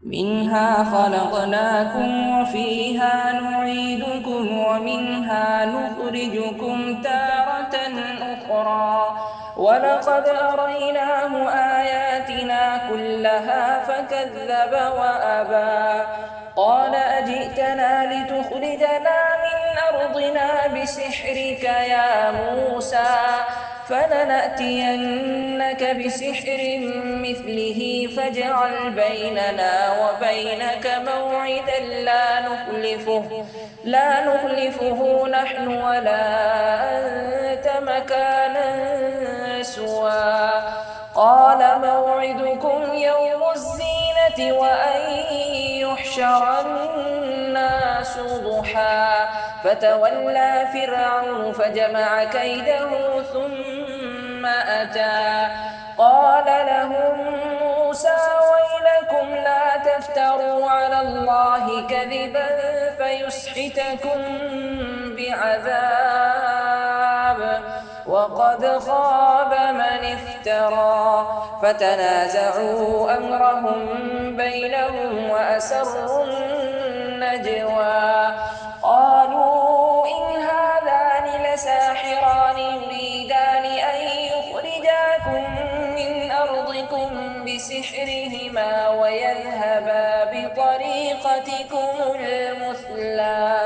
منها خلقناكم وفيها نعيدكم ومنها نخرجكم تارة أخرى ولقد أريناه آياتنا كلها فكذب وأبى قال أجئتنا لتخرجنا من أرضنا بسحرك يا موسى فلنأتينك بسحر مثله فاجعل بيننا وبينك موعدا لا نخلفه نحن ولا أنت مكانا سوى قال موعدكم يوم الزينة وأن يحشر الناس ضحى فتولى فرعون فجمع كيده ثم أتى قال لهم موسى ويلكم لا تفتروا على الله كذبا فيسحتكم بعذاب وقد خاب من افترى فتنازعوا أمرهم بينهم وأسروا النجوى قالوا إن هذان لساحران يريدان أن يخرجاكم من أرضكم بسحرهما ويذهبا بطريقتكم المثلى